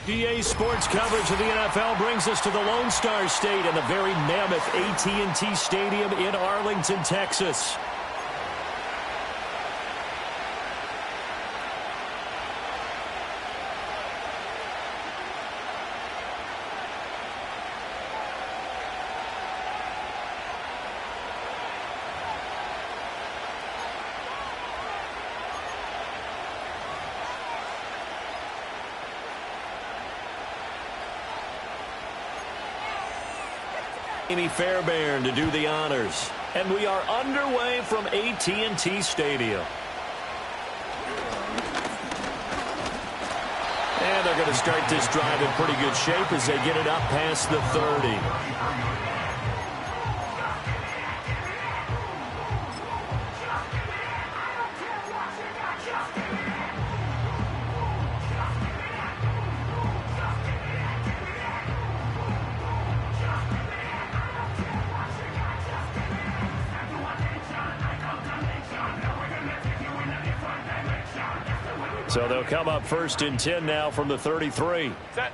EA Sports coverage of the NFL brings us to the Lone Star State and the very mammoth AT&T Stadium in Arlington, Texas. Amy Fairbairn to do the honors. And we are underway from AT&T Stadium. And they're going to start this drive in pretty good shape as they get it up past the 30. So they'll come up 1st and 10 now from the 33. Set.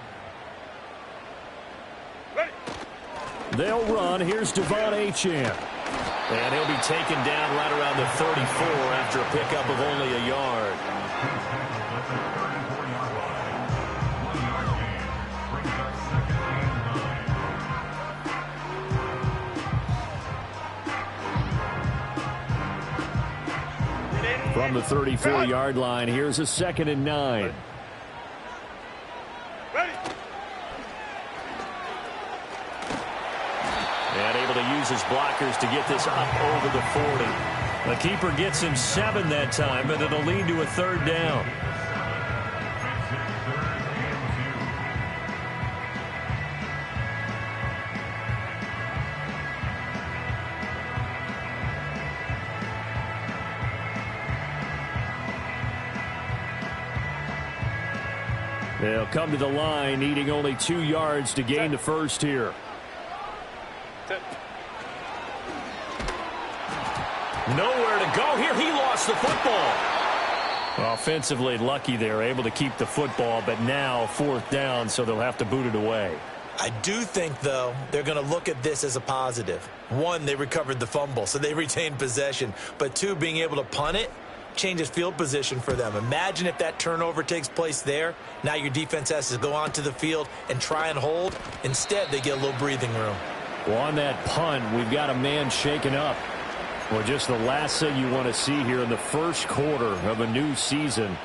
Ready. They'll run. Here's Devon Achane. And he'll be taken down right around the 34 after a pickup of only a yard. From the 34-yard line, here's a 2nd and 9. Ready. And able to use his blockers to get this up over the 40. The keeper gets him 7 that time, but it'll lead to a 3rd down. They'll come to the line, needing only 2 yards to gain the first here. Nowhere to go here. He lost the football. Offensively lucky they're able to keep the football, but now 4th down, so they'll have to boot it away. I do think, though, they're going to look at this as a positive. 1, they recovered the fumble, so they retained possession. But 2, being able to punt it changes field position for them. Imagine if that turnover takes place there. Now your defense has to go onto the field and try and hold. Instead, they get a little breathing room. Well, on that punt, we've got a man shaken up. Well, just the last thing you want to see here in the first quarter of a new season.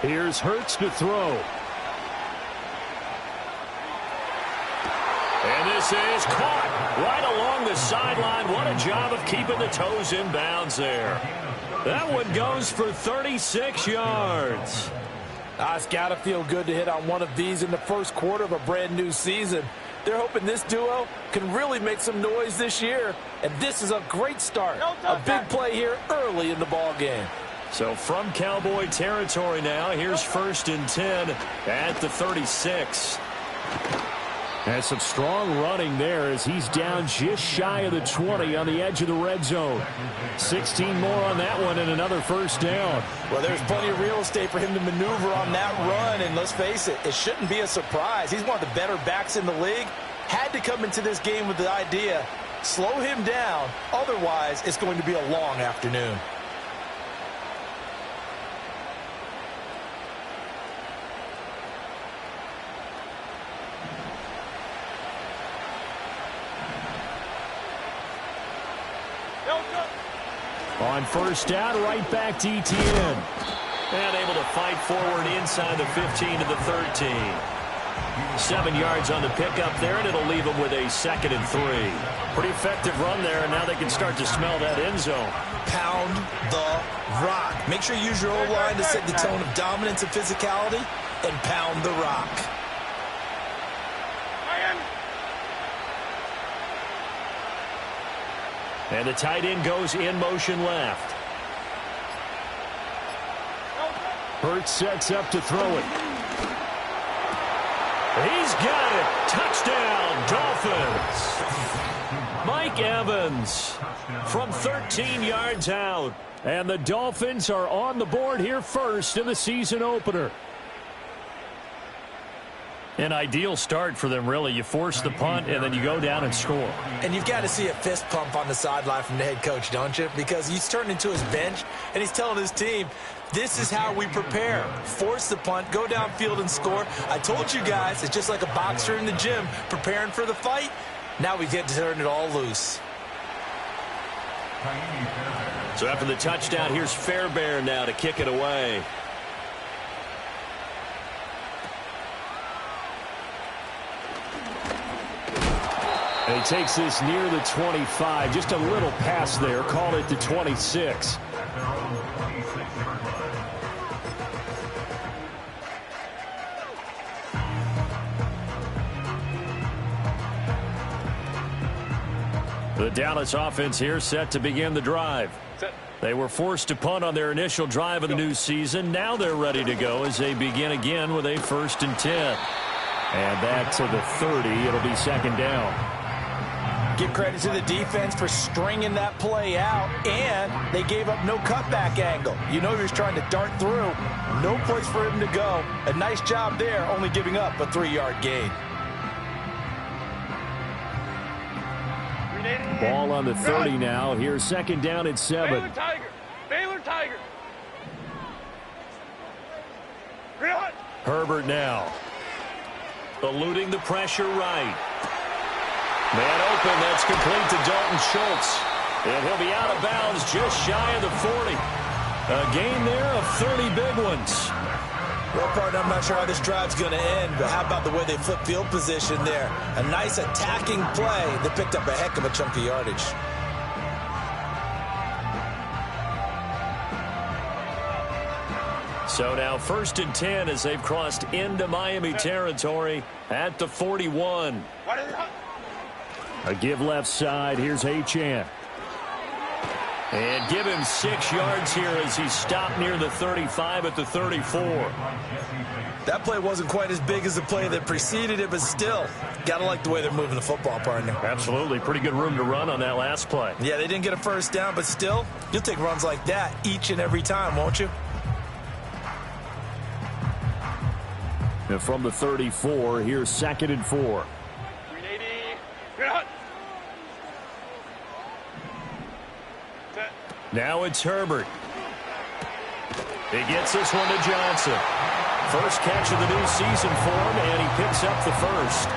Here's Hurts to throw. And this is caught right along the sideline. What a job of keeping the toes in bounds there. That one goes for 36 yards. It's got to feel good to hit on one of these in the first quarter of a brand new season. They're hoping this duo can really make some noise this year. And this is a great start. A big play here early in the ball game. So from Cowboy territory now, here's 1st and 10 at the 36. Has some strong running there as he's down just shy of the 20 on the edge of the red zone. 16 more on that one and another 1st down. Well, there's plenty of real estate for him to maneuver on that run, and let's face it, it shouldn't be a surprise. He's one of the better backs in the league. Had to come into this game with the idea, slow him down, otherwise it's going to be a long afternoon. On 1st down, right back to Etienne. And able to fight forward inside the 15 to the 13. 7 yards on the pickup there, and it'll leave them with a 2nd and 3. Pretty effective run there, and now they can start to smell that end zone. Pound the rock. Make sure you use your O-line to set the tone of dominance and physicality, and pound the rock. And the tight end goes in motion left. Hurts sets up to throw it. He's got it. Touchdown, Dolphins. Mike Evans from 13 yards out. And the Dolphins are on the board here first in the season opener. An ideal start for them, really. You force the punt, and then you go down and score. And you've got to see a fist pump on the sideline from the head coach, don't you? Because he's turned into his bench, and he's telling his team, this is how we prepare. Force the punt, go downfield and score. I told you guys, it's just like a boxer in the gym preparing for the fight. Now we get to turn it all loose. So after the touchdown, here's Fairbairn now to kick it away. And he takes this near the 25. Just a little pass there. Call it the 26. The Dallas offense here set to begin the drive. They were forced to punt on their initial drive of the new season. Now they're ready to go as they begin again with a 1st and 10. And that to the 30. It'll be second down. Give credit to the defense for stringing that play out, and they gave up no cutback angle. You know he was trying to dart through. No place for him to go. A nice job there, only giving up a 3-yard gain. Ball on the 30 now. Here's second down at 7. Baylor Tiger. Baylor Tiger. Herbert now. Eluding the pressure right. Man open, that's complete to Dalton Schultz. And he'll be out of bounds just shy of the 40. A gain there of 30 big ones. Well, partner, I'm not sure how this drive's going to end, but how about the way they flip field position there? A nice attacking play that picked up a heck of a chunk of yardage. So now 1st and 10 as they've crossed into Miami territory at the 41. A give left side. Here's Achane. And give him 6 yards here as he stopped near the 35 at the 34. That play wasn't quite as big as the play that preceded it, but still, got to like the way they're moving the football, partner. Absolutely. Pretty good room to run on that last play. Yeah, they didn't get a first down, but still, you'll take runs like that each and every time, won't you? And from the 34, here's 2nd and 4. Now it's Herbert. He gets this one to Johnson. First catch of the new season for him, and he picks up the first.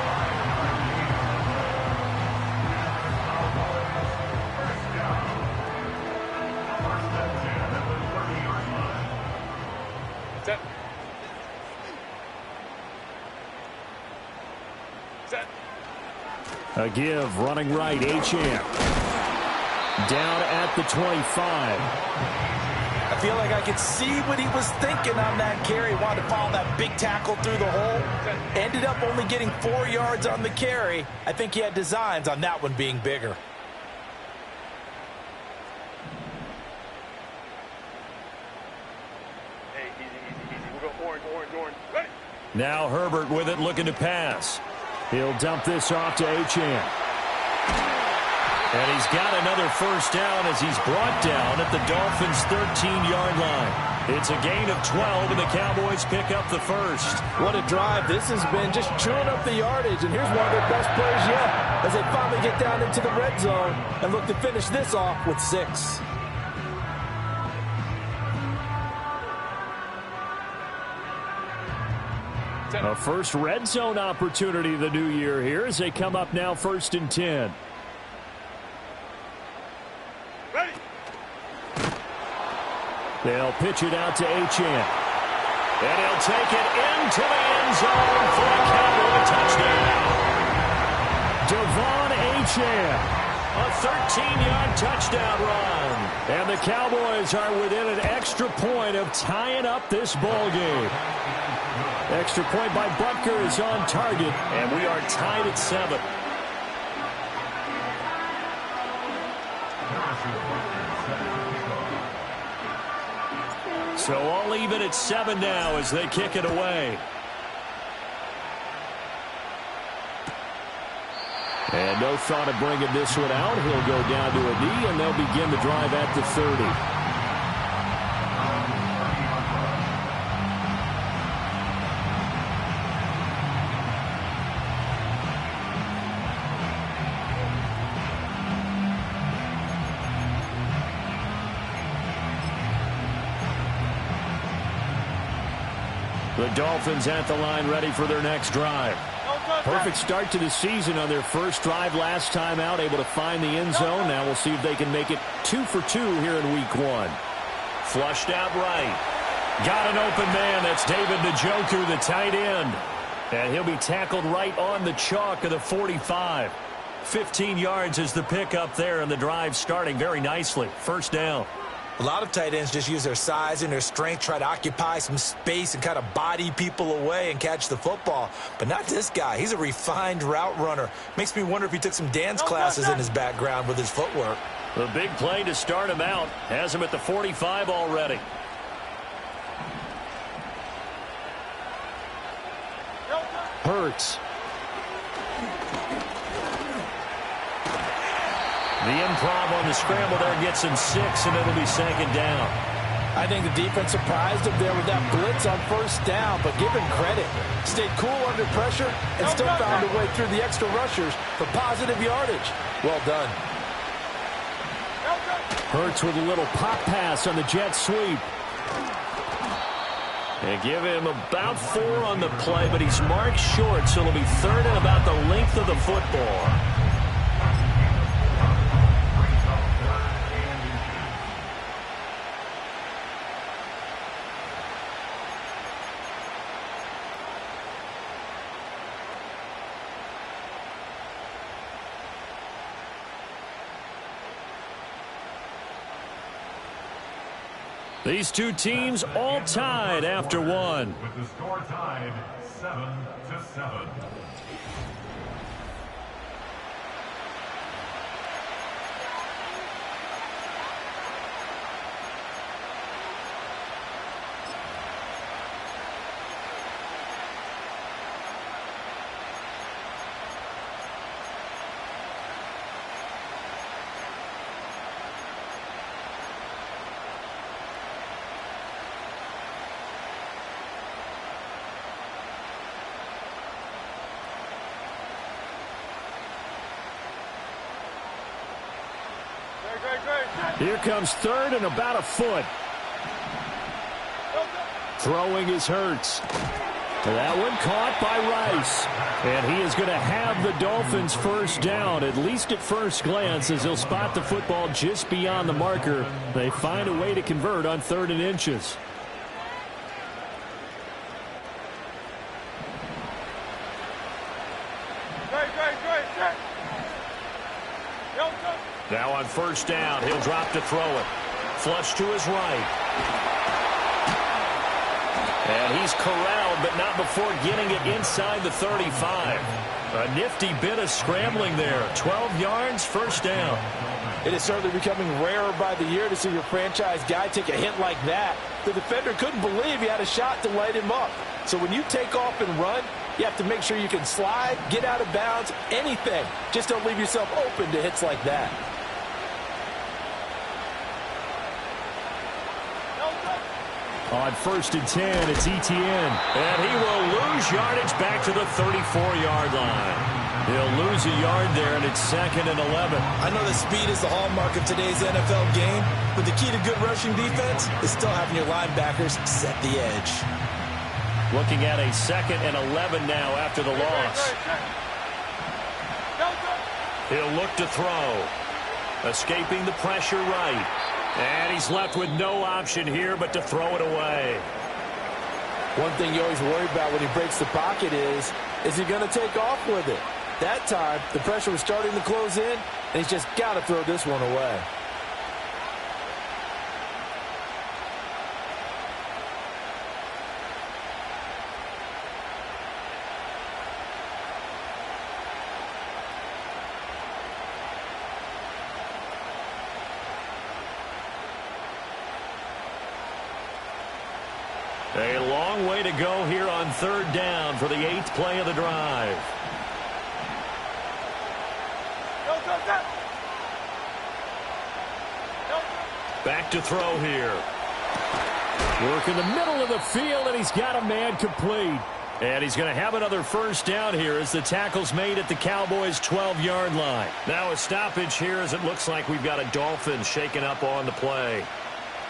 A give, running right, Achane. Down at the 25. I feel like I could see what he was thinking on that carry. Wanted to follow that big tackle through the hole. Ended up only getting 4 yards on the carry. I think he had designs on that one being bigger. Hey, easy. We'll go orange. Ready? Now Herbert with it, looking to pass. He'll dump this off to Achane. And he's got another first down as he's brought down at the Dolphins' 13-yard line. It's a gain of 12, and the Cowboys pick up the first. What a drive this has been, just chewing up the yardage. And here's one of their best plays yet as they finally get down into the red zone and look to finish this off with 6. A first red zone opportunity of the new year here as they come up now 1st and 10. Ready? They'll pitch it out to Achane. And he'll take it into the end zone for a Cowboy touchdown. Devon Achane. A 13-yard touchdown run. And the Cowboys are within an extra point of tying up this ball game. Extra point by Butker is on target, and we are tied at 7. So all even at 7 now as they kick it away. And no thought of bringing this one out. He'll go down to a knee, and they'll begin the drive at the 30. The Dolphins at the line ready for their next drive. Perfect start to the season on their first drive last time out, able to find the end zone. Now we'll see if they can make it 2 for 2 here in week 1. Flushed out right. Got an open man. That's David Njoku, the tight end. And he'll be tackled right on the chalk of the 45. 15 yards is the pickup there, and the drive starting very nicely. First down. A lot of tight ends just use their size and their strength, try to occupy some space and kind of body people away and catch the football. But not this guy. He's a refined route runner. Makes me wonder if he took some dance classes in his background with his footwork. A big play to start him out. Has him at the 45 already. Hurts. The improv on the scramble there gets him 6, and it'll be second down. I think the defense surprised him there with that blitz on first down, but give him credit. Stayed cool under pressure and still found a way through the extra rushers for positive yardage. Well done. Hurts with a little pop pass on the jet sweep. And give him about 4 on the play, but he's marked short, so it'll be third and about the length of the football. These two teams all tied after 1. With the score tied 7-7. Here comes third and about a foot. Throwing is Hurts. That one caught by Rice. And he is going to have the Dolphins first down, at least at first glance, as he'll spot the football just beyond the marker. They find a way to convert on 3rd and inches. Now on first down, he'll drop to throw it. Flush to his right. And he's corralled, but not before getting it inside the 35. A nifty bit of scrambling there. 12 yards, first down. It is certainly becoming rarer by the year to see your franchise guy take a hit like that. The defender couldn't believe he had a shot to light him up. So when you take off and run, you have to make sure you can slide, get out of bounds, anything. Just don't leave yourself open to hits like that. On 1st and 10, it's Etienne. And he will lose yardage back to the 34-yard line. He'll lose a yard there, and it's 2nd and 11. I know that speed is the hallmark of today's NFL game, but the key to good rushing defense is still having your linebackers set the edge. Looking at a 2nd and 11 now after the loss. He'll look to throw. Escaping the pressure right. And he's left with no option here but to throw it away. One thing you always worry about when he breaks the pocket is he going to take off with it? That time, the pressure was starting to close in, and he's just got to throw this one away. long way to go here on third down for the 8th play of the drive. Back to throw here. Work in the middle of the field, and he's got a man complete. And he's going to have another first down here as the tackle's made at the Cowboys' 12-yard line. Now a stoppage here as it looks like we've got a Dolphins shaken up on the play.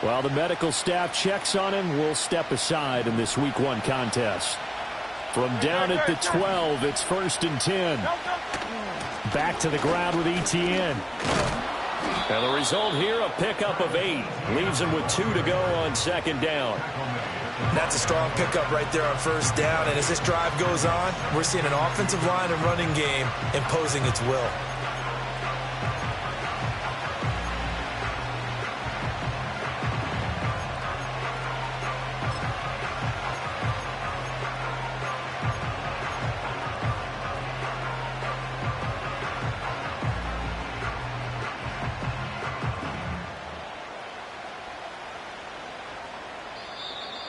While the medical staff checks on him, we'll step aside in this Week 1 contest. From down at the 12, it's 1st and 10. Back to the ground with ETN. And the result here, a pickup of 8. Leaves him with 2 to go on 2nd down. That's a strong pickup right there on 1st down. And as this drive goes on, we're seeing an offensive line and running game imposing its will.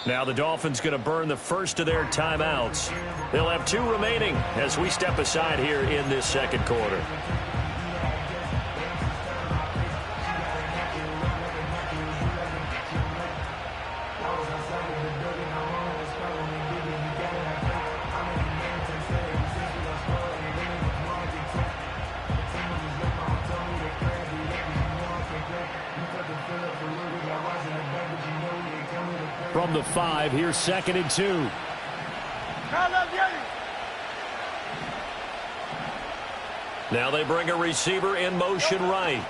Now the Dolphins going to burn the first of their timeouts. They'll have 2 remaining as we step aside here in this 2nd quarter. From the 5, here's 2nd and 2. Now they bring a receiver in motion right.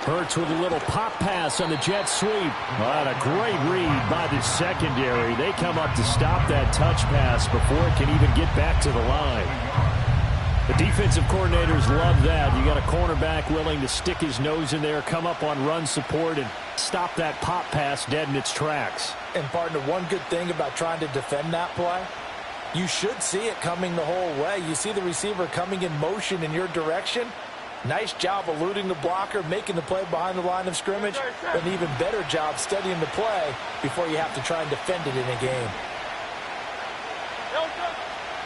Hurts with a little pop pass on the jet sweep. What a great read by the secondary. They come up to stop that touch pass before it can even get back to the line. The defensive coordinators love that. You got a cornerback willing to stick his nose in there, come up on run support, and stop that pop pass dead in its tracks. And, partner, one good thing about trying to defend that play, you should see it coming the whole way. You see the receiver coming in motion in your direction. Nice job eluding the blocker, making the play behind the line of scrimmage, but an even better job studying the play before you have to try and defend it in a game.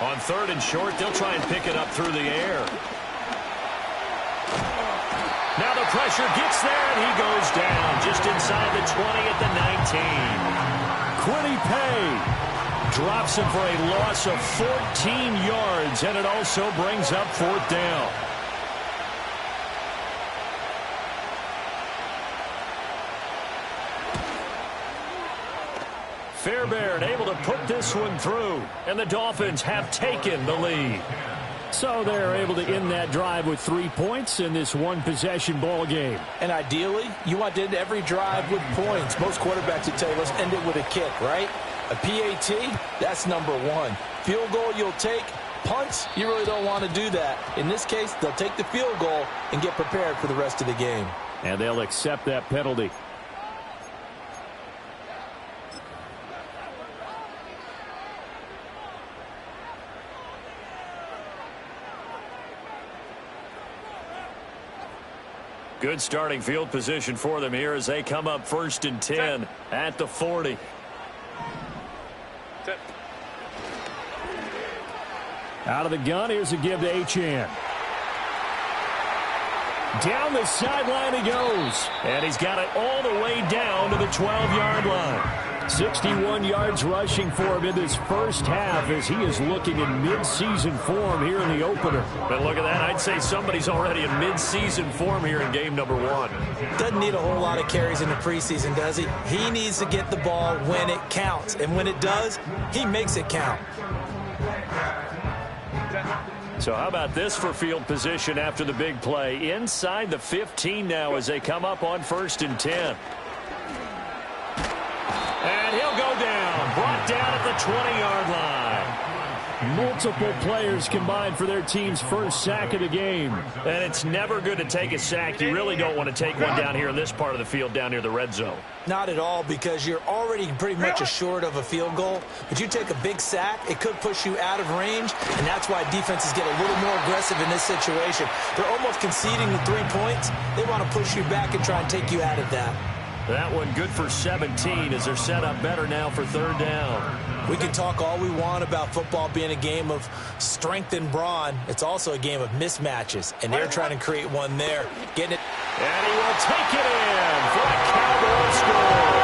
On 3rd and short, they'll try and pick it up through the air. Now the pressure gets there, and he goes down just inside the 20 at the 19. Quiddy Pay drops him for a loss of 14 yards, and it also brings up 4th down. Fairbairn able to put this one through, and the Dolphins have taken the lead. So they're able to end that drive with 3 points in this one-possession ball game. And ideally, you want to end every drive with points. Most quarterbacks would tell you, let's end it with a kick, right? A PAT, that's number 1. Field goal you'll take. Punts, you really don't want to do that. In this case, they'll take the field goal and get prepared for the rest of the game. And they'll accept that penalty. Good starting field position for them here as they come up 1st and 10 at the 40. Out of the gun, here's a give to Achane. Down the sideline he goes. And he's got it all the way down to the 12-yard line. 61 yards rushing for him in this first half as he is looking in mid-season form here in the opener. But look at that. I'd say somebody's already in mid-season form here in game number 1. Doesn't need a whole lot of carries in the preseason, does he? He needs to get the ball when it counts. And when it does, he makes it count. So how about this for field position after the big play? Inside the 15 now as they come up on 1st and 10. And he'll go down, brought down at the 20-yard line. Multiple players combined for their team's first sack of the game. And it's never good to take a sack. You really don't want to take one down here in this part of the field down near the red zone. Not at all, because you're already pretty much assured of a field goal. But you take a big sack, it could push you out of range, and that's why defenses get a little more aggressive in this situation. They're almost conceding the 3 points. They want to push you back and try and take you out of that. That one good for 17 as they're set up better now for third down. We can talk all we want about football being a game of strength and brawn. It's also a game of mismatches, and they're trying to create one there. Getting it. And he will take it in for a Cowboy score.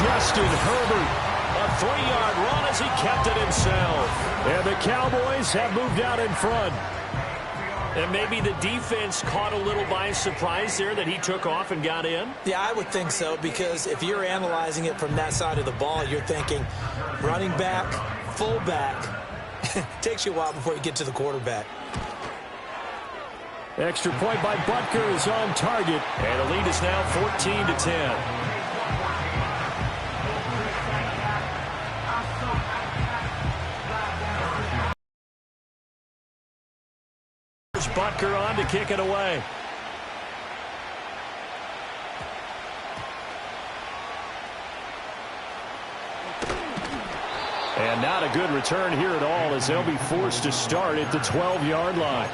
Justin Herbert, a 3-yard run as he kept it himself. And the Cowboys have moved out in front. And maybe the defense caught a little by surprise there that he took off and got in? Yeah, I would think so, because if you're analyzing it from that side of the ball, you're thinking running back, fullback. Takes you a while before you get to the quarterback. Extra point by Butker is on target. And the lead is now 14-10. Butker on to kick it away. And not a good return here at all as they'll be forced to start at the 12-yard line.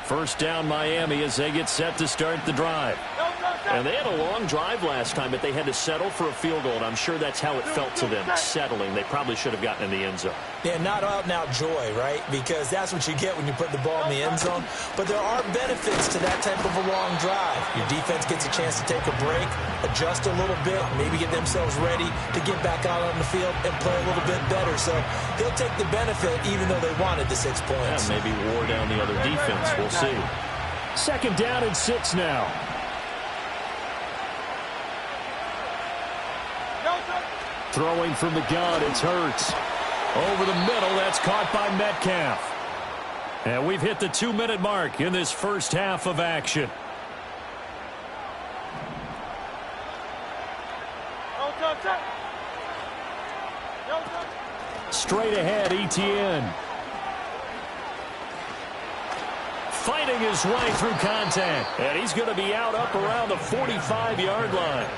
First down Miami as they get set to start the drive. And they had a long drive last time, but they had to settle for a field goal, and I'm sure that's how it felt to them, settling. They probably should have gotten in the end zone. Yeah, not out-and-out joy, right? Because that's what you get when you put the ball in the end zone. But there are benefits to that type of a long drive. Your defense gets a chance to take a break, adjust a little bit, maybe get themselves ready to get back out on the field and play a little bit better. So they'll take the benefit even though they wanted the 6 points. Yeah, maybe wore down the other defense. We'll see. Second down and 6 now. Throwing from the gun, it's Hurts. Over the middle, that's caught by Metcalf. And we've hit the 2-minute mark in this first half of action. Straight ahead, Etienne. Fighting his way through contact. And he's going to be out up around the 45-yard line.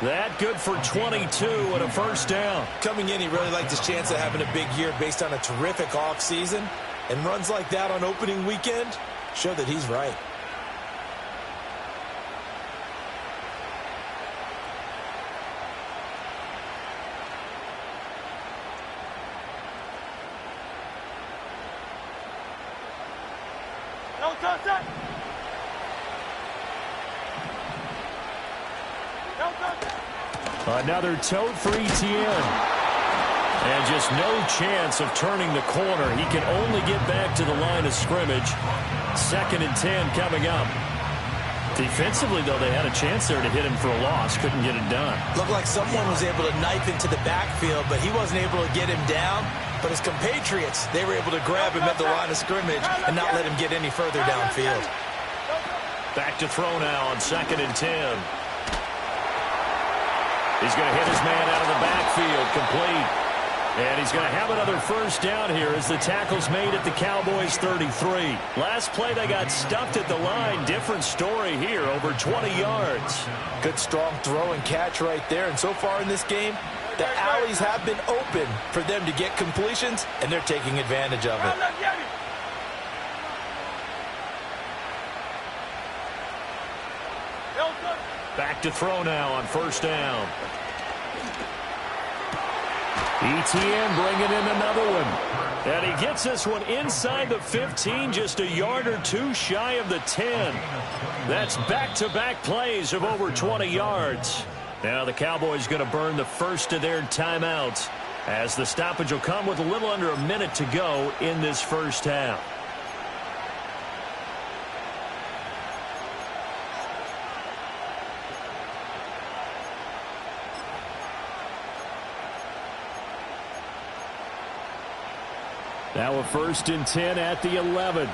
That good for 22 and a first down. Coming in, he really liked his chance of having a big year based on a terrific offseason. And runs like that on opening weekend show that he's right. Another tote for Etienne. And just no chance of turning the corner. He can only get back to the line of scrimmage. 2nd and 10 coming up. Defensively, though, they had a chance there to hit him for a loss. Couldn't get it done. Looked like someone was able to knife into the backfield, but he wasn't able to get him down. But his compatriots, they were able to grab him at the line of scrimmage and not let him get any further downfield. Back to throw now on 2nd and 10. He's going to hit his man out of the backfield, complete. And he's going to have another first down here as the tackle's made at the Cowboys' 33. Last play, they got stuffed at the line. Different story here, over 20 yards. Good, strong throw and catch right there. And so far in this game, the alleys have been open for them to get completions, and they're taking advantage of it. Back to throw now on first down. Etienne bringing in another one. And he gets this one inside the 15, just a yard or two shy of the 10. That's back-to-back plays of over 20 yards. Now the Cowboys going to burn the first of their timeouts as the stoppage will come with a little under a minute to go in this first half. Now a 1st and 10 at the 11.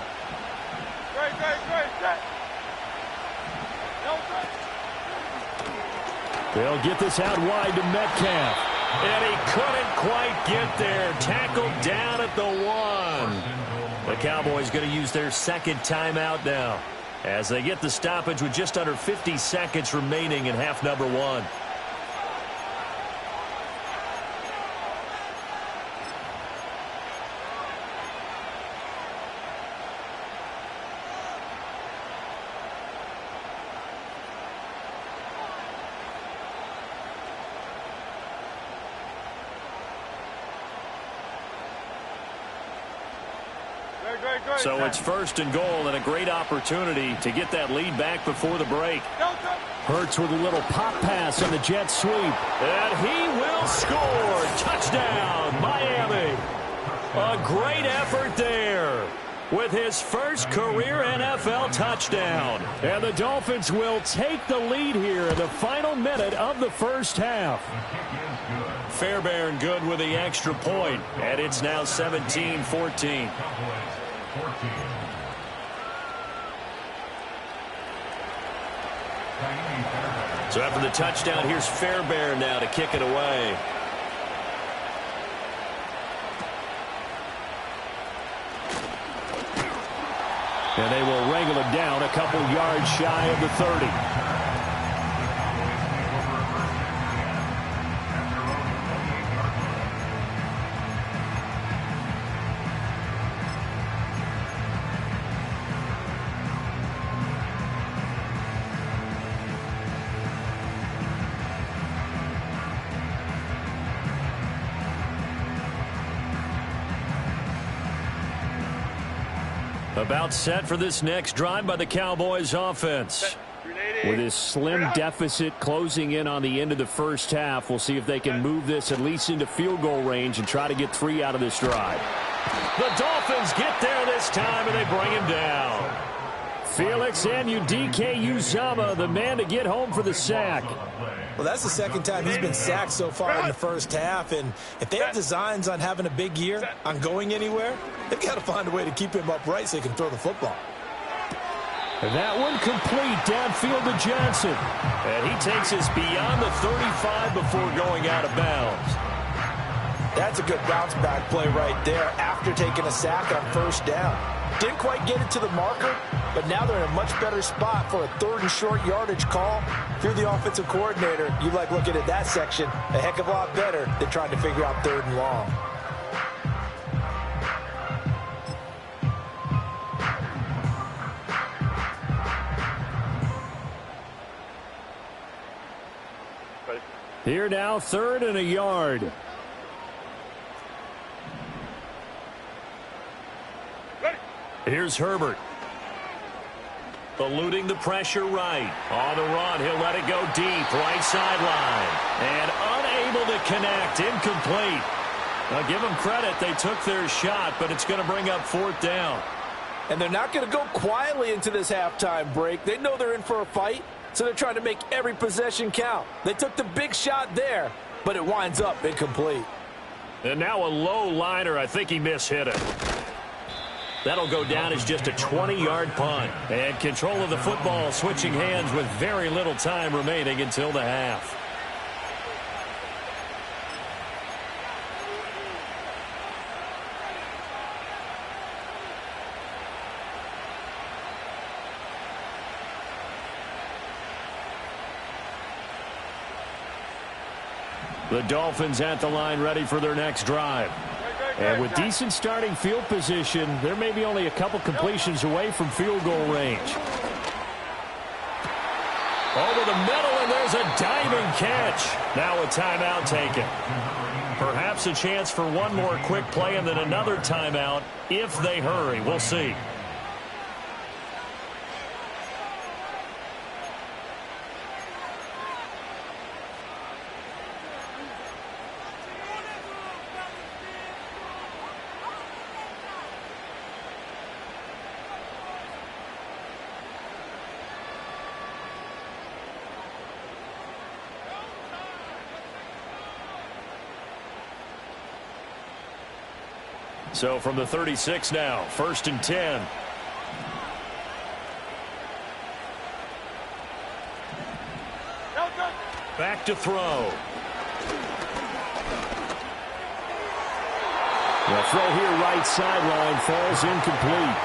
They'll get this out wide to Metcalf. And he couldn't quite get there. Tackled down at the 1. The Cowboys going to use their second timeout now. as they get the stoppage with just under 50 seconds remaining in half number one. So it's first and goal and a great opportunity to get that lead back before the break. Hurts with a little pop pass on the jet sweep. And he will score. Touchdown, Miami. A great effort there with his first career NFL touchdown. And the Dolphins will take the lead here in the final minute of the first half. Fairbairn good with the extra point, and it's now 17-14. So after the touchdown, here's Fairbairn now to kick it away. And they will wrangle it down a couple yards shy of the 30. About set for this next drive by the Cowboys offense. With this slim deficit closing in on the end of the first half, we'll see if they can move this at least into field goal range and try to get 3 out of this drive. The Dolphins get there this time, and they bring him down. Felix Anudike-Uzomah, the man to get home for the sack. Well, that's the second time he's been sacked so far in the first half, and if they have designs on having a big year, on going anywhere, they've got to find a way to keep him upright so he can throw the football. And that one complete downfield to Johnson. And he takes us beyond the 35 before going out of bounds. That's a good bounce-back play right there after taking a sack on first down. Didn't quite get it to the marker, but now they're in a much better spot for a 3rd and short yardage call. If you're the offensive coordinator, you like looking at that section a heck of a lot better than trying to figure out 3rd and long. Here now, 3rd and a yard. Here's Herbert. Eluding the pressure right. On the run, he'll let it go deep. Right sideline. And unable to connect. Incomplete. Now give them credit. They took their shot, but it's going to bring up 4th down. And they're not going to go quietly into this halftime break. They know they're in for a fight, so they're trying to make every possession count. They took the big shot there, but it winds up incomplete. And now a low liner. I think he mishit it. That'll go down as just a 20-yard punt. And control of the football switching hands with very little time remaining until the half. The Dolphins at the line ready for their next drive. And with decent starting field position, there may be only a couple completions away from field goal range. Over the middle, and there's a diving catch. Now a timeout taken. Perhaps a chance for one more quick play and then another timeout if they hurry. We'll see. So from the 36 now, 1st and 10. Back to throw. The throw here right sideline falls incomplete.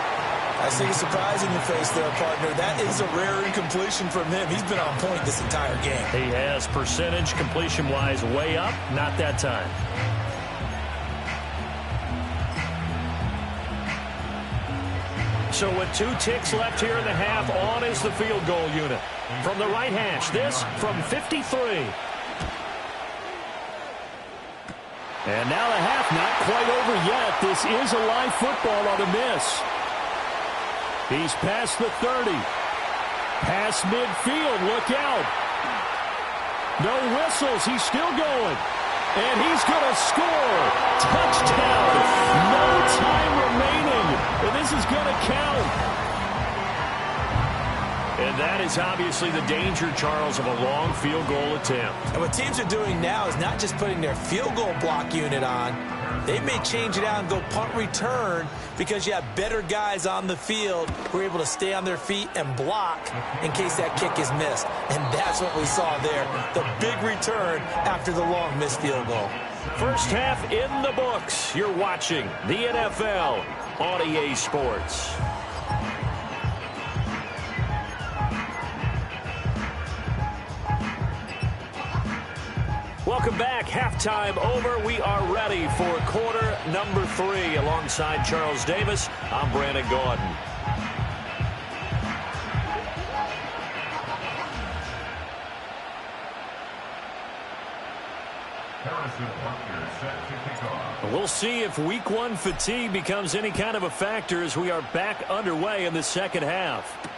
I see a surprise in your face there, partner. That is a rare incompletion from him. He's been on point this entire game. He has percentage completion-wise way up. Not that time. So with 2 ticks left here in the half, on is the field goal unit. From the right hash, this from 53. And now the half not quite over yet. This is a live football on a miss. He's past the 30. Past midfield, look out. No whistles, he's still going. And he's going to score. Touchdown. No time remaining. And this is going to count. And that is obviously the danger, Charles, of a long field goal attempt. And what teams are doing now is not just putting their field goal block unit on. They may change it out and go punt return because you have better guys on the field who are able to stay on their feet and block in case that kick is missed. And that's what we saw there, the big return after the long missed field goal. First half in the books. You're watching the NFL on EA Sports. Welcome back. Halftime over. We are ready for quarter number 3. Alongside Charles Davis, I'm Brandon Gaudin. We'll see if week 1 fatigue becomes any kind of a factor as we are back underway in the second half.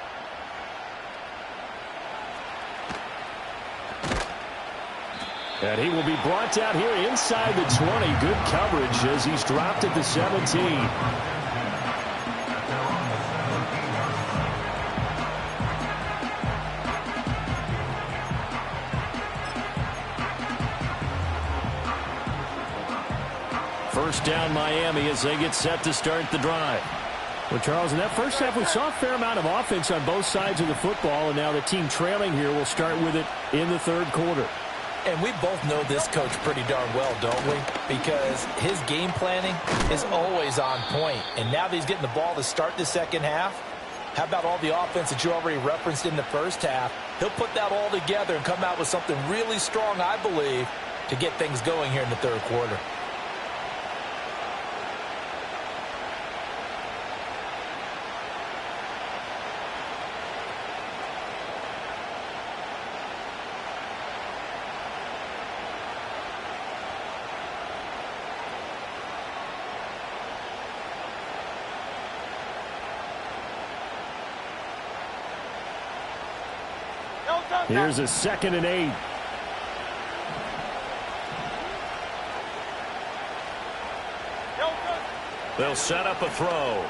And he will be brought down here inside the 20. Good coverage as he's dropped at the 17. First down Miami as they get set to start the drive. Well, Charles, in that first half, we saw a fair amount of offense on both sides of the football, and now the team trailing here will start with it in the third quarter. And we both know this coach pretty darn well, don't we? Because his game planning is always on point. And now that he's getting the ball to start the second half, how about all the offense that you already referenced in the first half? He'll put that all together and come out with something really strong, I believe, to get things going here in the third quarter. Here's a 2nd and 8. They'll set up a throw.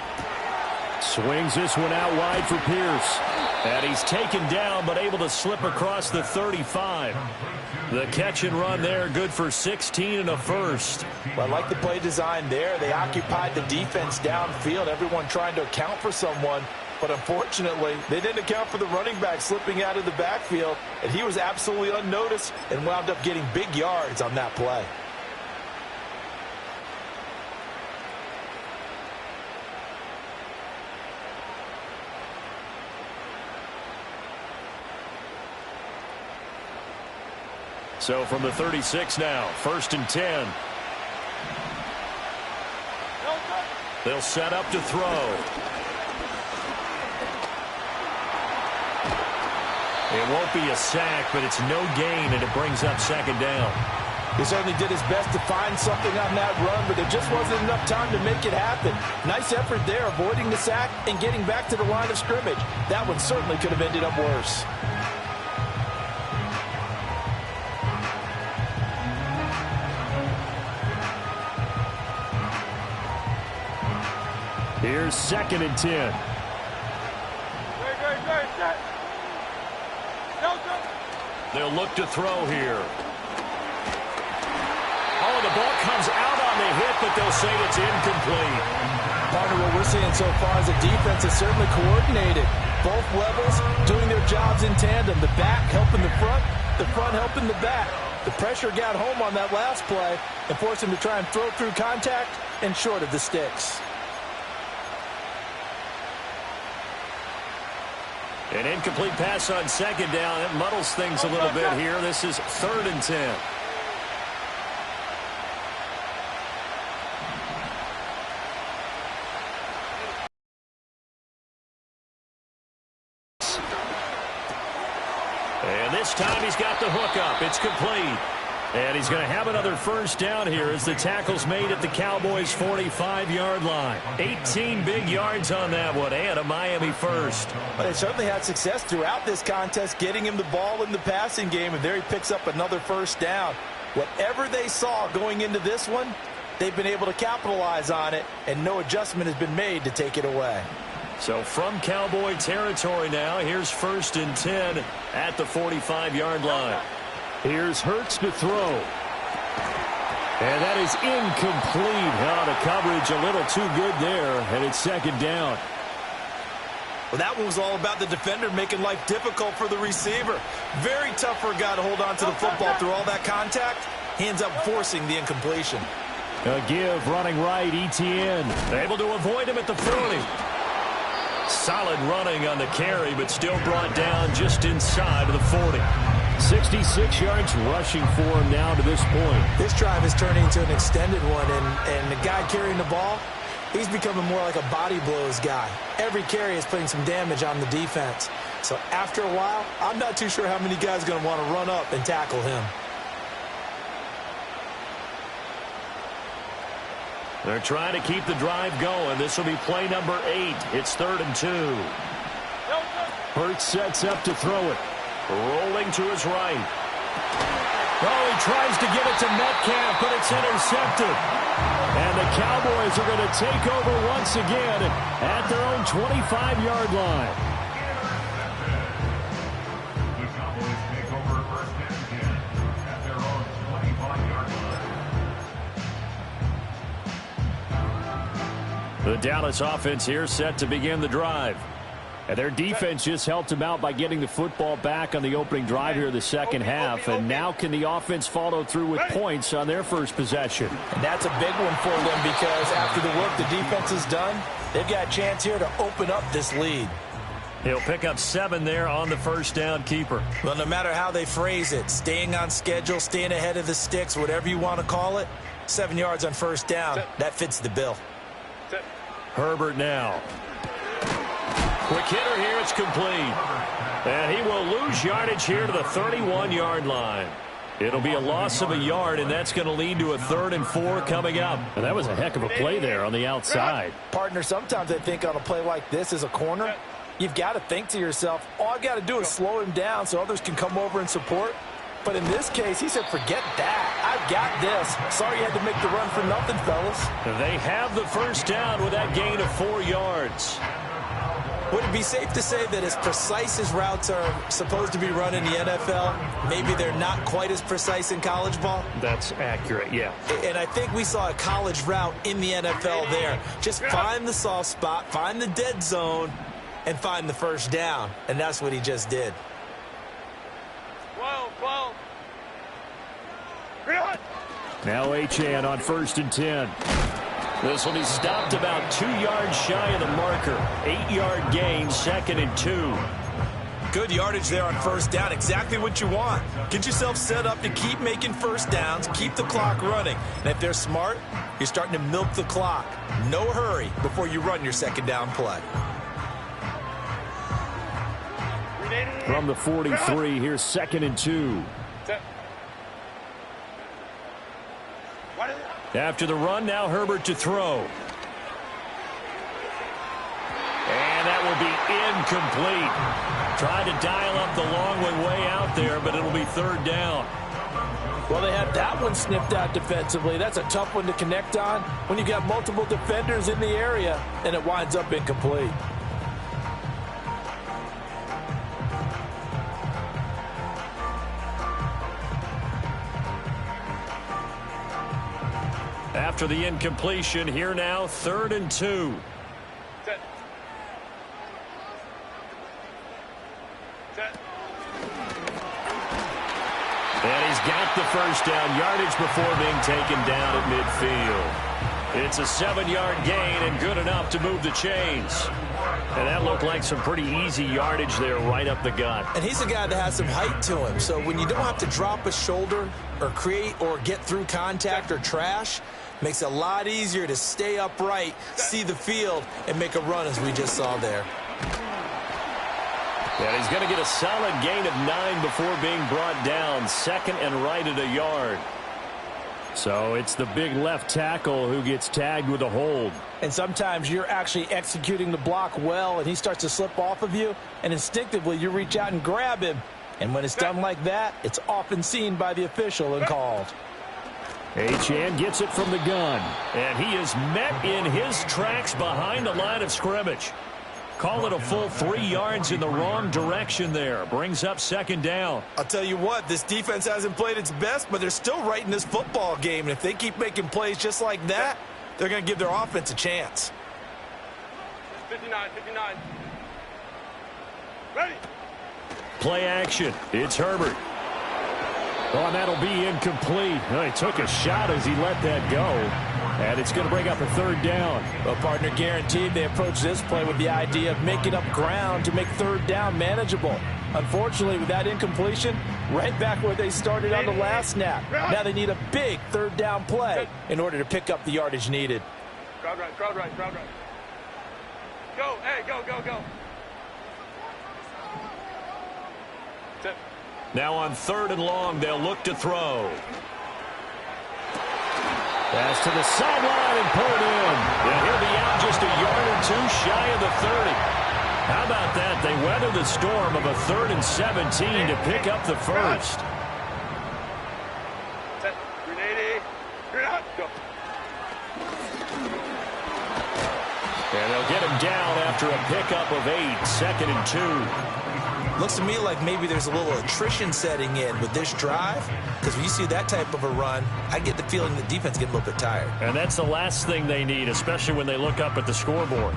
Swings this one out wide for Pierce. And he's taken down but able to slip across the 35. The catch and run there, good for 16 and a first. Well, I like the play design there. They occupied the defense downfield, everyone trying to account for someone. But unfortunately, they didn't account for the running back slipping out of the backfield, and he was absolutely unnoticed and wound up getting big yards on that play. So from the 36 now, 1st and 10. They'll set up to throw. It won't be a sack, but it's no gain, and it brings up 2nd down. He certainly did his best to find something on that run, but there just wasn't enough time to make it happen. Nice effort there, avoiding the sack and getting back to the line of scrimmage. That one certainly could have ended up worse. Here's 2nd and 10. They'll look to throw here. Oh, the ball comes out on the hit, but they'll say it's incomplete. Partner, what we're seeing so far is the defense is certainly coordinated. Both levels doing their jobs in tandem. The back helping the front helping the back. The pressure got home on that last play and forced him to try and throw through contact and short of the sticks. An incomplete pass on second down. It muddles things a little bit here. This is 3rd and 10. And this time he's got the hook up. It's complete. And he's going to have another first down here as the tackle's made at the Cowboys' 45-yard line. 18 big yards on that one, and a Miami first. But they certainly had success throughout this contest, getting him the ball in the passing game, and there he picks up another first down. Whatever they saw going into this one, they've been able to capitalize on it, and no adjustment has been made to take it away. So from Cowboy territory now, here's 1st and 10 at the 45-yard line. Here's Hurts to throw. And that is incomplete. The coverage a little too good there, and it's 2nd down. Well, that one was all about the defender making life difficult for the receiver. Very tough for a guy to hold on to the football through all that contact. He ends up forcing the incompletion. A give running right, Etienne. Able to avoid him at the 40. Solid running on the carry, but still brought down just inside of the 40. 66 yards rushing for him now to this point. This drive is turning into an extended one, and the guy carrying the ball, he's becoming more like a body blows guy. Every carry is putting some damage on the defense. So after a while, I'm not too sure how many guys are going to want to run up and tackle him. They're trying to keep the drive going. This will be play number 8. It's 3rd and 2. Hurts sets up to throw it. Rolling to his right. Oh, he tries to give it to Metcalf, but it's intercepted. And the Cowboys are going to take over once again at their own 25-yard line. The Cowboys take over 1st and 10 at their own 25-yard line. The Dallas offense here set to begin the drive. And their defense just helped them out by getting the football back on the opening drive here in the second half. And now can the offense follow through with points on their first possession? And that's a big one for them because after the work the defense has done, they've got a chance here to open up this lead. He'll pick up 7 there on the first down keeper. Well, no matter how they phrase it, staying on schedule, staying ahead of the sticks, whatever you want to call it, 7 yards on first down, that fits the bill. Herbert now. Quick hitter here, it's complete. And he will lose yardage here to the 31-yard line. It'll be a loss of a yard, and that's going to lead to a 3rd and 4 coming up. And that was a heck of a play there on the outside. Partner, sometimes I think on a play like this as a corner, you've got to think to yourself, all I've got to do is slow him down so others can come over and support. But in this case, he said, forget that. I've got this. Sorry you had to make the run for nothing, fellas. They have the first down with that gain of 4 yards. Would it be safe to say that as precise as routes are supposed to be run in the NFL, maybe they're not quite as precise in college ball? That's accurate, yeah. And I think we saw a college route in the NFL there. Just find the soft spot, find the dead zone, and find the first down. And that's what he just did. 12. Real. Now Achane on 1st and 10. This will be stopped about 2 yards shy of the marker. 8-yard gain, 2nd and 2. Good yardage there on first down. Exactly what you want. Get yourself set up to keep making first downs, keep the clock running. And if they're smart, you're starting to milk the clock. No hurry before you run your second down play. From the 43, here's 2nd and 2. After the run, now Herbert to throw. And that will be incomplete. Tried to dial up the long way out there, but it'll be 3rd down. Well, they had that one snipped out defensively. That's a tough one to connect on when you've got multiple defenders in the area, and it winds up incomplete. After the incompletion, here now, 3rd and 2. Set. And he's got the first down, yardage before being taken down at midfield. It's a 7-yard gain and good enough to move the chains. And that looked like some pretty easy yardage there right up the gut. And he's a guy that has some height to him. So when you don't have to drop a shoulder or create or get through contact or trash, makes it a lot easier to stay upright, see the field, and make a run as we just saw there. And he's going to get a solid gain of 9 before being brought down. Second and right at a yard. So it's the big left tackle who gets tagged with a hold. And sometimes you're actually executing the block well, and he starts to slip off of you, and instinctively you reach out and grab him. And when it's done like that, it's often seen by the official and called. Achane gets it from the gun, and he is met in his tracks behind the line of scrimmage. Call it a full 3 yards in the wrong direction there. Brings up second down. I'll tell you what, this defense hasn't played its best, but they're still right in this football game. And if they keep making plays just like that, they're going to give their offense a chance. 59, 59. Ready. Play action. It's Herbert. Oh, and that'll be incomplete. Oh, he took a shot as he let that go. And it's going to bring up a third down. Well, partner, guaranteed they approach this play with the idea of making up ground to make third down manageable. Unfortunately, with that incompletion, right back where they started on the last snap. Now they need a big third down play in order to pick up the yardage needed. Crowd right, crowd right, crowd right. Go, hey, go, go, go. Set. Now on third and long, they'll look to throw. Pass to the sideline and pulled in. And he'll be out just a yard or two shy of the 30. How about that? They weather the storm of a 3rd and 17 to pick up the first. Set. Grenade. Grenade. Go. And they'll get him down after a pickup of 8, 2nd and 2. Looks to me like maybe there's a little attrition setting in with this drive, because when you see that type of a run, I get the feeling the defense getting a little bit tired. And that's the last thing they need, especially when they look up at the scoreboard.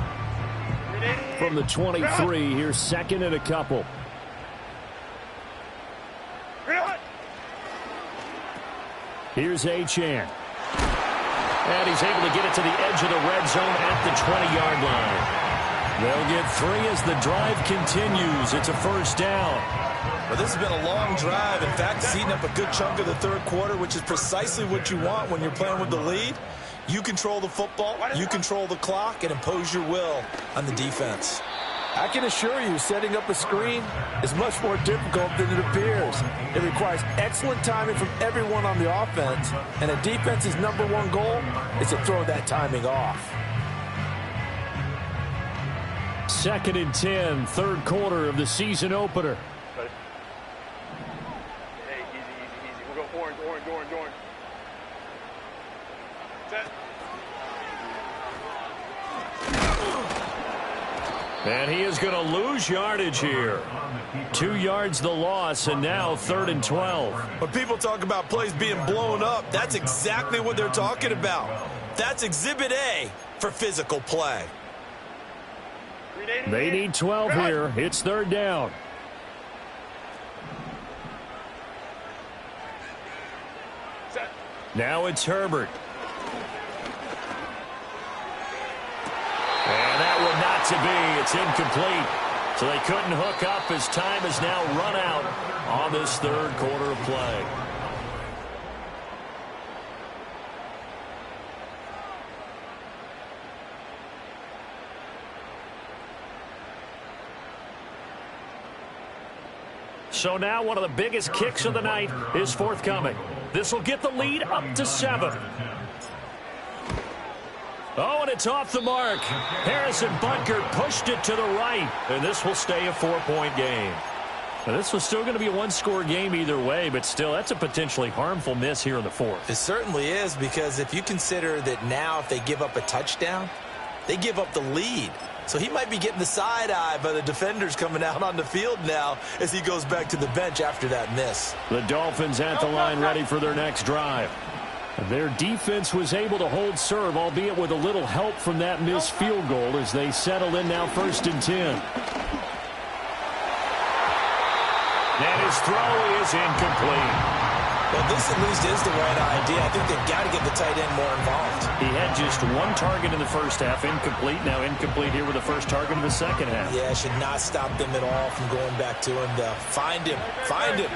From the 23, here's 2nd and a couple. Here's Achane. And he's able to get it to the edge of the red zone at the 20-yard line. They'll get 3 as the drive continues. It's a first down. Well, this has been a long drive. In fact, it's eating up a good chunk of the third quarter, which is precisely what you want when you're playing with the lead. You control the football, you control the clock, and impose your will on the defense. I can assure you, setting up a screen is much more difficult than it appears. It requires excellent timing from everyone on the offense, and a defense's #1 goal is to throw that timing off. 2nd and 10, third quarter of the season opener. Ready. Hey, easy, easy, easy. We'll go orange, orange, orange, orange. Set. And he is going to lose yardage here. 2 yards the loss, and now 3rd and 12. When people talk about plays being blown up, that's exactly what they're talking about. That's Exhibit A for physical play. They need 12 here. It's 3rd down. Set. Now it's Herbert. And that one not to be. It's incomplete. So they couldn't hook up as time is now run out on this third quarter of play. So now one of the biggest kicks of the night is forthcoming. This will get the lead up to 7. Oh, and it's off the mark. Harrison Butker pushed it to the right, and this will stay a 4-point game. Now, this was still going to be a 1-score game either way, but still, that's a potentially harmful miss here in the 4th. It certainly is, because if you consider that now if they give up a touchdown, they give up the lead. So he might be getting the side eye by the defenders coming out on the field now as he goes back to the bench after that miss. The Dolphins at the line ready for their next drive. Their defense was able to hold serve, albeit with a little help from that missed field goal as they settle in now 1st and 10. And his throw is incomplete. Well, this at least is the right idea. I think they've got to get the tight end more involved. He had just one target in the first half, incomplete. Now incomplete here with the first target in the second half. Yeah, should not stop them at all from going back to him, though. Find him. Find him.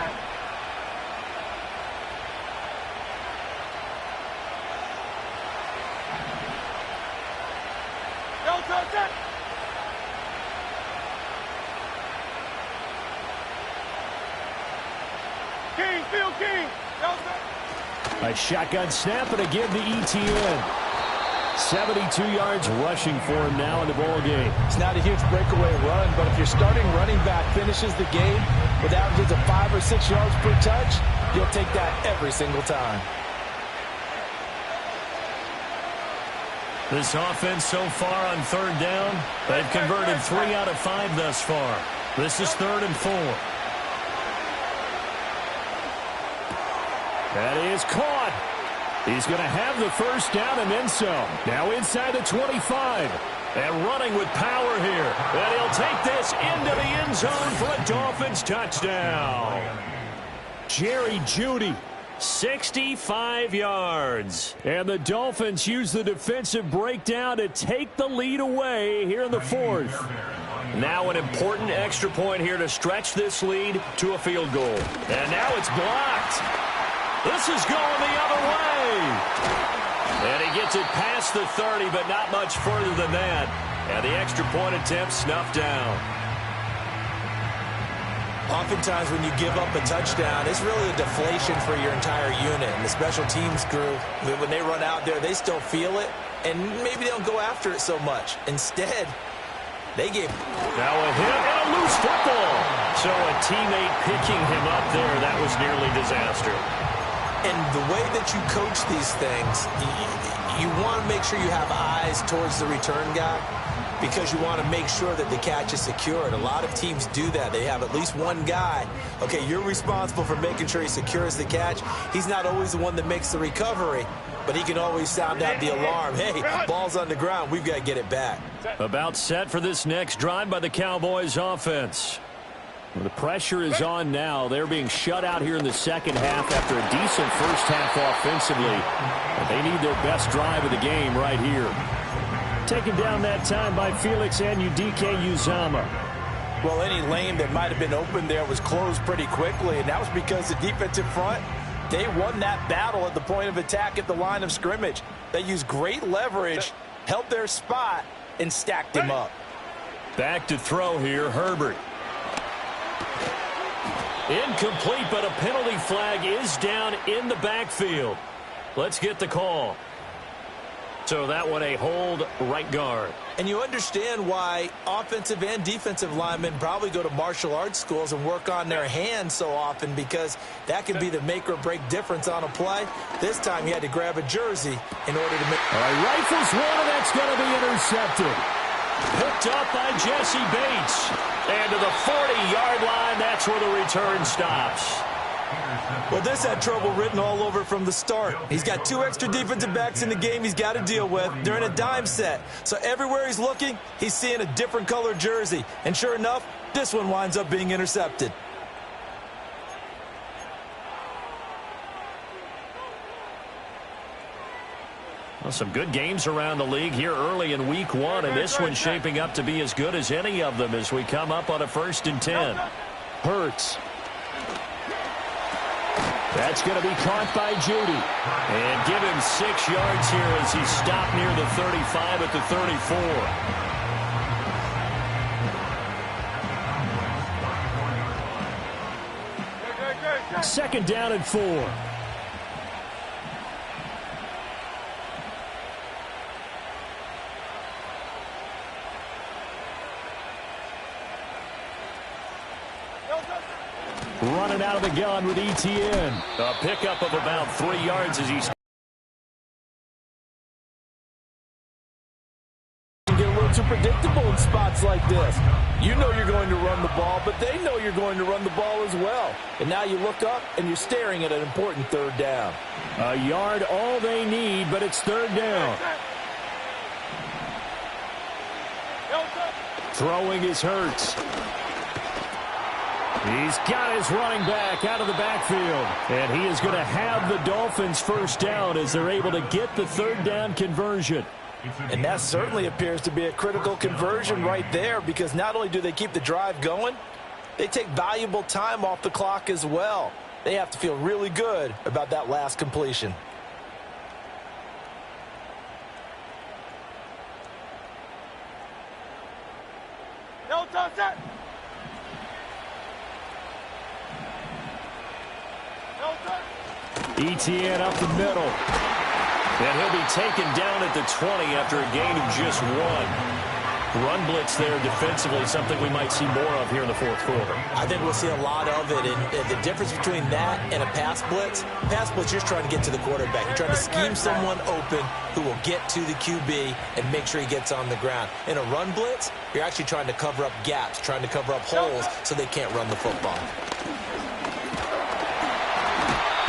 King, Field King. A shotgun snap and again the ETN. 72 yards rushing for him now in the ball game. It's not a huge breakaway run, but if your starting running back finishes the game with averages of 5 or 6 yards per touch, you'll take that every single time. This offense so far on third down, they've converted 3 out of 5 thus far. This is 3rd and 4. That is caught. He's going to have the first down and then some. Now inside the 25. And running with power here. And he'll take this into the end zone for a Dolphins touchdown. Jerry Jeudy, 65 yards. And the Dolphins use the defensive breakdown to take the lead away here in the 4th. Now an important extra point here to stretch this lead to a field goal. And now it's blocked. This is going the other way. And he gets it past the 30, but not much further than that. And the extra point attempt snuffed down. Oftentimes when you give up a touchdown, it's really a deflation for your entire unit. And the special teams crew, when they run out there, they still feel it. And maybe they don't go after it so much. Instead, they gave... Now a hit and a loose football. So a teammate picking him up there, that was nearly disaster. And the way that you coach these things, you want to make sure you have eyes towards the return guy because you want to make sure that the catch is secured. A lot of teams do that. They have at least one guy. Okay, you're responsible for making sure he secures the catch. He's not always the one that makes the recovery, but he can always sound out the alarm. Hey, ball's on the ground. We've got to get it back. About set for this next drive by the Cowboys offense. The pressure is on now. They're being shut out here in the second half after a decent first half offensively. But they need their best drive of the game right here. Taken down that time by Felix Anudike-Uzomah. Well, any lane that might have been open there was closed pretty quickly, and that was because the defensive front, they won that battle at the point of attack at the line of scrimmage. They used great leverage, held their spot, and stacked him up. Back to throw here, Herbert. Incomplete, but a penalty flag is down in the backfield. Let's get the call. So that one a hold right guard. And you understand why offensive and defensive linemen probably go to martial arts schools and work on their hands so often because that can be the make or break difference on a play. This time he had to grab a jersey in order to make... All right, rifles one, and that's going to be intercepted. Picked up by Jesse Bates. And to the 40-yard line, that's where the return stops. Well, this had trouble written all over from the start. He's got 2 extra defensive backs in the game he's got to deal with. They're in a dime set. So everywhere he's looking, he's seeing a different color jersey. And sure enough, this one winds up being intercepted. Well, some good games around the league here early in week 1, and this one's shaping up to be as good as any of them as we come up on a 1st and 10. Hurts. That's going to be caught by Jeudy. And give him 6 yards here as he stopped near the 35 at the 34. Second down and 4. Running out of the gun with ETN. A pickup of about 3 yards as he's... Get a little too predictable in spots like this. You know you're going to run the ball, but they know you're going to run the ball as well. And now you look up and you're staring at an important 3rd down. A yard all they need, but it's 3rd down. Throwing is Hurts. He's got his running back out of the backfield. And he is going to have the Dolphins first down as they're able to get the third down conversion. And that certainly appears to be a critical conversion right there, because not only do they keep the drive going, they take valuable time off the clock as well. They have to feel really good about that last completion. No touch it. No touch. ETN up the middle. And he'll be taken down at the 20 after a gain of just 1. Run blitz there defensively, something we might see more of here in the fourth quarter. I think we'll see a lot of it. And the difference between that and a pass blitz, you're just trying to get to the quarterback. You're trying to scheme someone open who will get to the QB and make sure he gets on the ground. In a run blitz, you're actually trying to cover up gaps, trying to cover up holes so they can't run the football.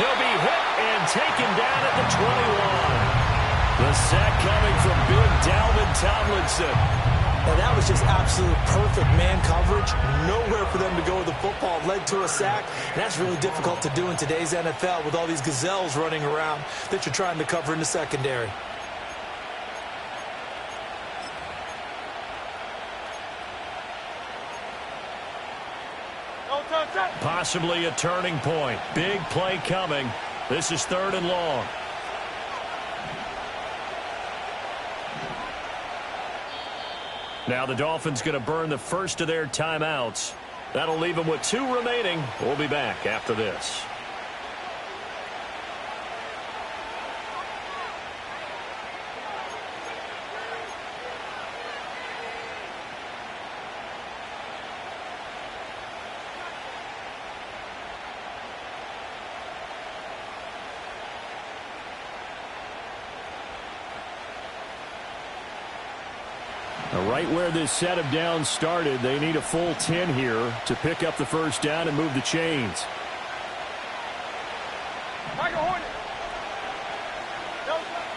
He'll be hit and taken down at the 21. The sack coming from big Dalvin Tomlinson. And that was just absolute perfect man coverage. Nowhere for them to go with the football. Led to a sack. And that's really difficult to do in today's NFL with all these gazelles running around that you're trying to cover in the secondary. No touch it. Possibly a turning point. Big play coming. This is 3rd and long. Now the Dolphins going to burn the first of their timeouts. That'll leave them with 2 remaining. We'll be back after this. Right where this set of downs started, they need a full 10 here to pick up the first down and move the chains.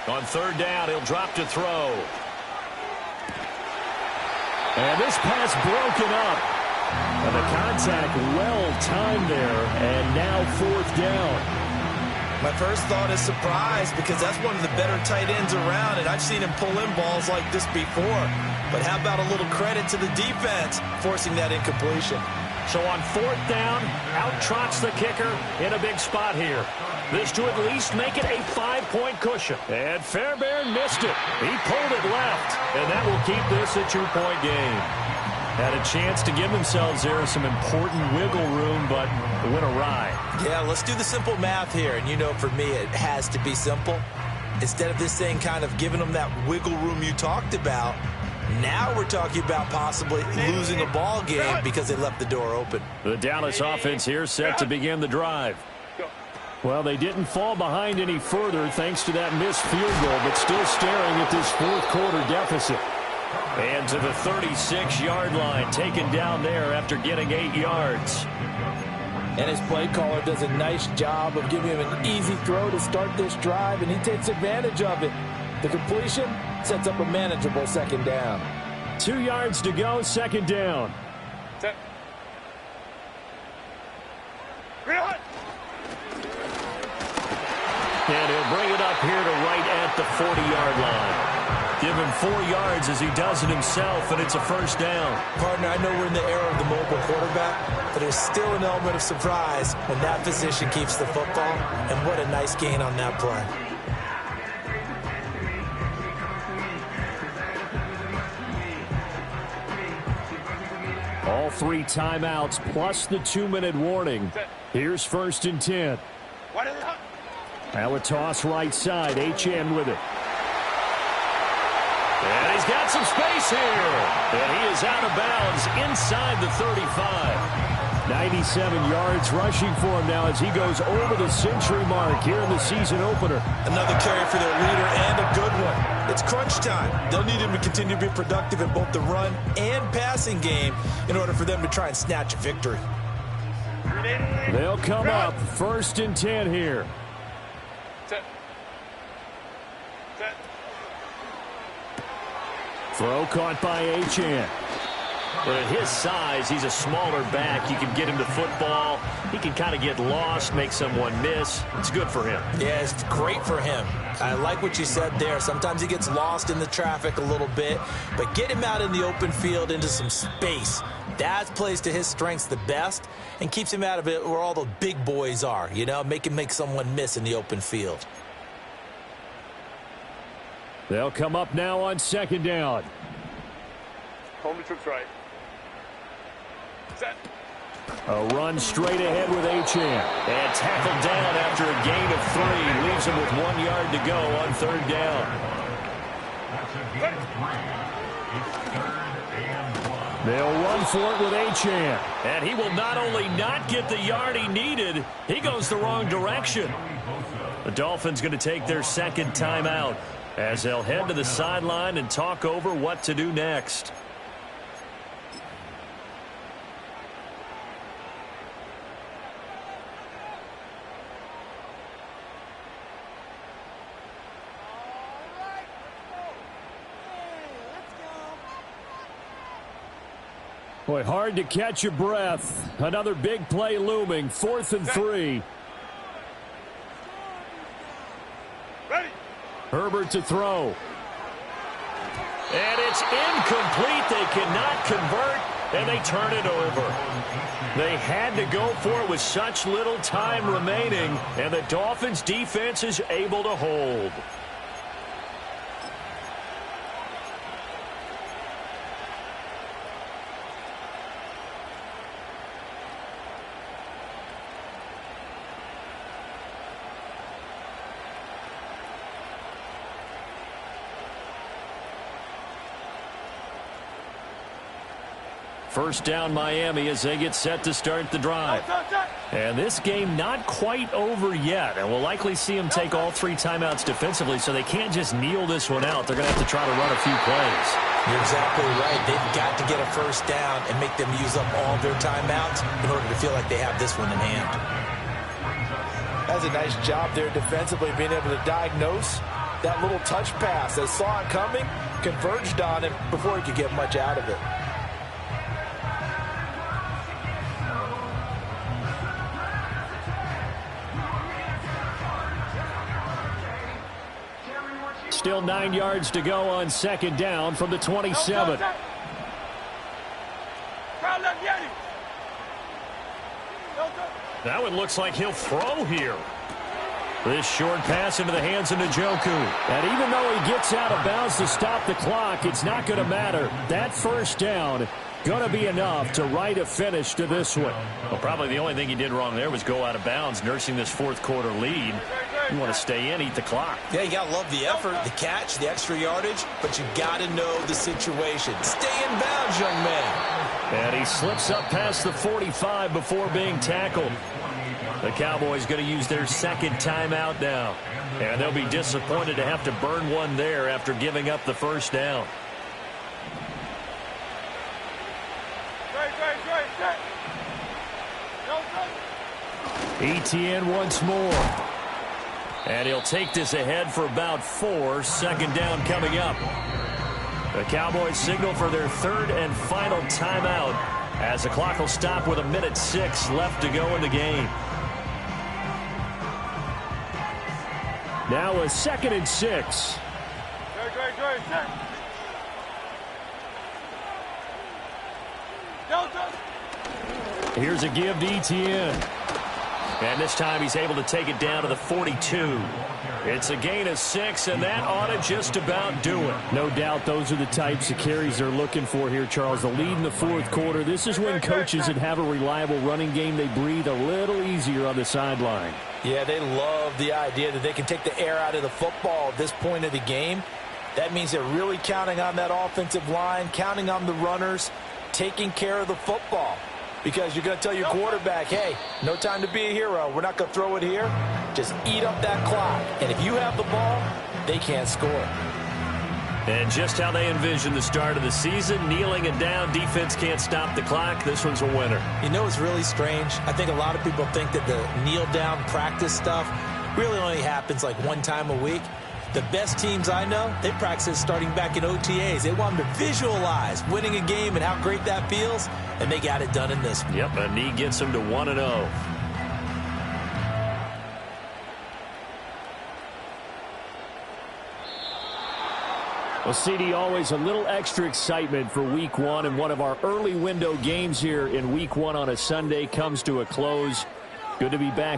On 3rd down, he'll drop to throw. And this pass broken up. And the contact well timed there, and now 4th down. My first thought is surprise, because that's one of the better tight ends around, and I've seen him pull in balls like this before. But how about a little credit to the defense forcing that incompletion? So on 4th down, out trots the kicker in a big spot here. This to at least make it a 5-point cushion. And Fairbairn missed it. He pulled it left, and that will keep this a 2-point game. Had a chance to give themselves there some important wiggle room, but it went awry. Yeah, let's do the simple math here. And you know, for me, it has to be simple. Instead of this thing kind of giving them that wiggle room you talked about, now we're talking about possibly losing a ball game because they left the door open. The Dallas offense here set to begin the drive. Well, they didn't fall behind any further thanks to that missed field goal, but still staring at this 4th quarter deficit. And to the 36-yard line, taken down there after getting 8 yards. And his play caller does a nice job of giving him an easy throw to start this drive, and he takes advantage of it. The completion sets up a manageable 2nd down. 2 yards to go, 2nd down. Set. Real. And he'll bring it up here to right at the 40-yard line. Give him 4 yards as he does it himself, and it's a first down. Partner, I know we're in the era of the mobile quarterback, but there's still an element of surprise when that position keeps the football, and what a nice gain on that play. All 3 timeouts plus the 2-minute warning. Here's 1st and 10. Now a toss right side. HN with it. And he's got some space here. And he is out of bounds inside the 35. 97 yards rushing for him now as he goes over the century mark here in the season opener. Another carry for their leader and a good one. It's crunch time. They'll need him to continue to be productive in both the run and passing game in order for them to try and snatch a victory. They'll come up 1st and 10 here. Set. Set. Throw caught by HN. But at his size, he's a smaller back. You can get him to football. He can kind of get lost, make someone miss. It's good for him. Yeah, it's great for him. I like what you said there. Sometimes he gets lost in the traffic a little bit, but get him out in the open field into some space. That plays to his strengths the best and keeps him out of it where all the big boys are, you know, make him make someone miss in the open field. They'll come up now on second down. Home to troops right. Set. A run straight ahead with Achane. And tackled down after a gain of 3. Leaves him with 1 yard to go on third down. That's a gain of 3. It's 3rd and 1. They'll run for it with Achane. And he will not only not get the yard he needed, he goes the wrong direction. The Dolphins going to take their second timeout as they'll head to the sideline and talk over what to do next. Boy, hard to catch your breath. Another big play looming. 4th and 3. Ready. Herbert to throw. And it's incomplete. They cannot convert, and they turn it over. They had to go for it with such little time remaining, and the Dolphins' defense is able to hold. First down Miami as they get set to start the drive. And this game not quite over yet. And we'll likely see them take all 3 timeouts defensively, so they can't just kneel this one out. They're going to have to try to run a few plays. You're exactly right. They've got to get a first down and make them use up all their timeouts in order to feel like they have this one in hand. That's a nice job there defensively, being able to diagnose that little touch pass. They saw it coming, converged on him before he could get much out of it. Still 9 yards to go on second down from the 27. That one looks like he'll throw here. This short pass into the hands of Njoku. And even though he gets out of bounds to stop the clock, it's not going to matter. That first down going to be enough to write a finish to this one. Well, probably the only thing he did wrong there was go out of bounds, nursing this fourth quarter lead. You want to stay in, eat the clock. Yeah, you got to love the effort, the catch, the extra yardage, but you got to know the situation. Stay in bounds, young man. And he slips up past the 45 before being tackled. The Cowboys going to use their second timeout now. And they'll be disappointed to have to burn one there after giving up the first down. Etienne once more. And he'll take this ahead for about 4. Second down coming up. The Cowboys signal for their third and final timeout as the clock will stop with 1:06 left to go in the game. Now a 2nd and 6. Here's a give to Etienne. And this time he's able to take it down to the 42. It's a gain of 6, and that ought to just about do it. No doubt those are the types of carries they're looking for here, Charles. The lead in the fourth quarter. This is when coaches that have a reliable running game, they breathe a little easier on the sideline. Yeah, they love the idea that they can take the air out of the football at this point of the game. That means they're really counting on that offensive line, counting on the runners, taking care of the football. Because you're going to tell your quarterback, hey, no time to be a hero. We're not going to throw it here. Just eat up that clock. And if you have the ball, they can't score. And just how they envision the start of the season, kneeling it down, defense can't stop the clock. This one's a winner. You know what's really strange? I think a lot of people think that the kneel-down practice stuff really only happens like one time a week. The best teams I know, they practice starting back in OTAs. They want them to visualize winning a game and how great that feels, and they got it done in this one. Yep, a knee gets them to 1-0. Well, CD, always a little extra excitement for Week 1, and one of our early window games here in Week 1 on a Sunday comes to a close. Good to be back.